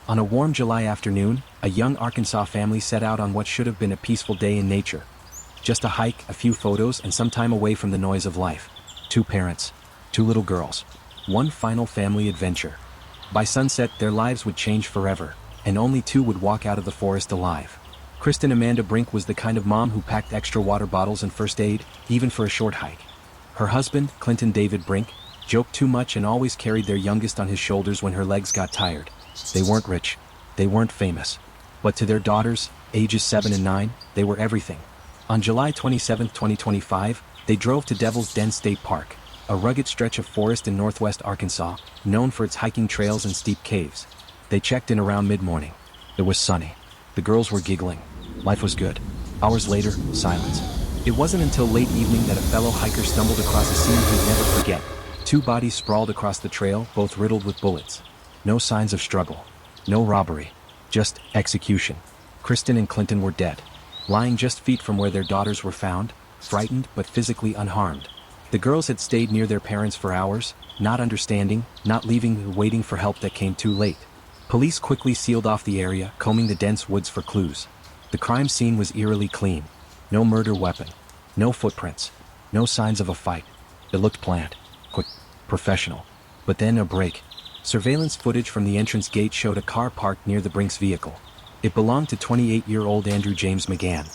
On a warm July afternoon, a young Arkansas family set out on what should have been a peaceful day in nature. Just a hike, a few photos, and some time away from the noise of life. 2 parents, 2 little girls. One final family adventure. By sunset, their lives would change forever, and only 2 would walk out of the forest alive. Cristen Amanda Brink was the kind of mom who packed extra water bottles and first aid, even for a short hike. Her husband, Clinton David Brink, joked too much and always carried their youngest on his shoulders when her legs got tired. They weren't rich. They weren't famous. But to their daughters, ages 7 and 9, they were everything. On July 27, 2025, they drove to Devil's Den State Park, a rugged stretch of forest in northwest Arkansas, known for its hiking trails and steep caves. They checked in around mid-morning. It was sunny. The girls were giggling. Life was good. Hours later, silence. It wasn't until late evening that a fellow hiker stumbled across a scene he'd never forget. 2 bodies sprawled across the trail, both riddled with bullets. No signs of struggle. No robbery. Just execution. Cristen and Clinton were dead, lying just feet from where their daughters were found, frightened but physically unharmed. The girls had stayed near their parents for hours, not understanding, not leaving, waiting for help that came too late. Police quickly sealed off the area, combing the dense woods for clues. The crime scene was eerily clean. No murder weapon. No footprints. No signs of a fight. It looked planned. Quick. Professional. But then a break. Surveillance footage from the entrance gate showed a car parked near the Brink's vehicle. It belonged to 28-year-old Andrew James McGann.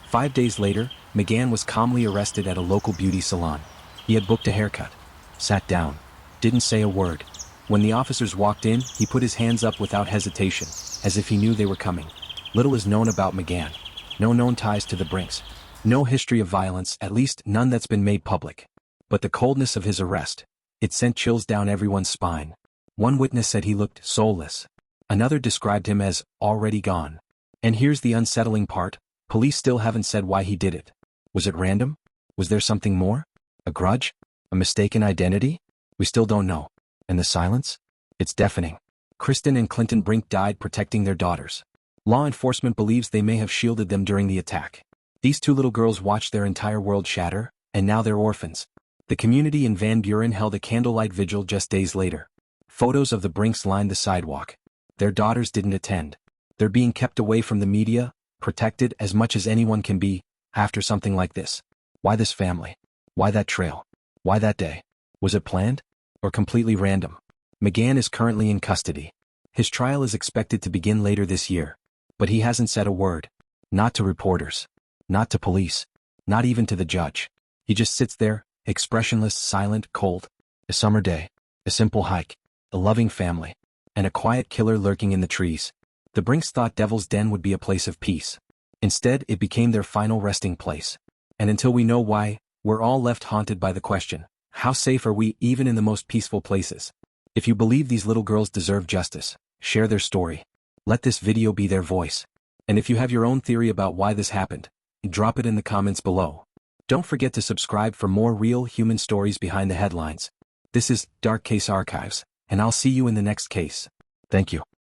5 days later, McGann was calmly arrested at a local beauty salon. He had booked a haircut. Sat down. Didn't say a word. When the officers walked in, he put his hands up without hesitation, as if he knew they were coming. Little is known about McGann. No known ties to the Brinks. No history of violence, at least none that's been made public. But the coldness of his arrest, it sent chills down everyone's spine. One witness said he looked soulless. Another described him as already gone. And here's the unsettling part, police still haven't said why he did it. Was it random? Was there something more? A grudge? A mistaken identity? We still don't know. And the silence? It's deafening. Cristen and Clinton Brink died protecting their daughters. Law enforcement believes they may have shielded them during the attack. These 2 little girls watched their entire world shatter, and now they're orphans. The community in Van Buren held a candlelight vigil just days later. Photos of the Brinks lined the sidewalk. Their daughters didn't attend. They're being kept away from the media, protected as much as anyone can be, after something like this. Why this family? Why that trail? Why that day? Was it planned? Or completely random? McGann is currently in custody. His trial is expected to begin later this year. But he hasn't said a word. Not to reporters. Not to police. Not even to the judge. He just sits there, expressionless, silent, cold. A summer day. A simple hike. A loving family. And a quiet killer lurking in the trees. The Brinks thought Devil's Den would be a place of peace. Instead, it became their final resting place. And until we know why, we're all left haunted by the question, how safe are we even in the most peaceful places? If you believe these little girls deserve justice, share their story. Let this video be their voice. And if you have your own theory about why this happened, drop it in the comments below. Don't forget to subscribe for more real human stories behind the headlines. This is Dark Case Archives, and I'll see you in the next case. Thank you.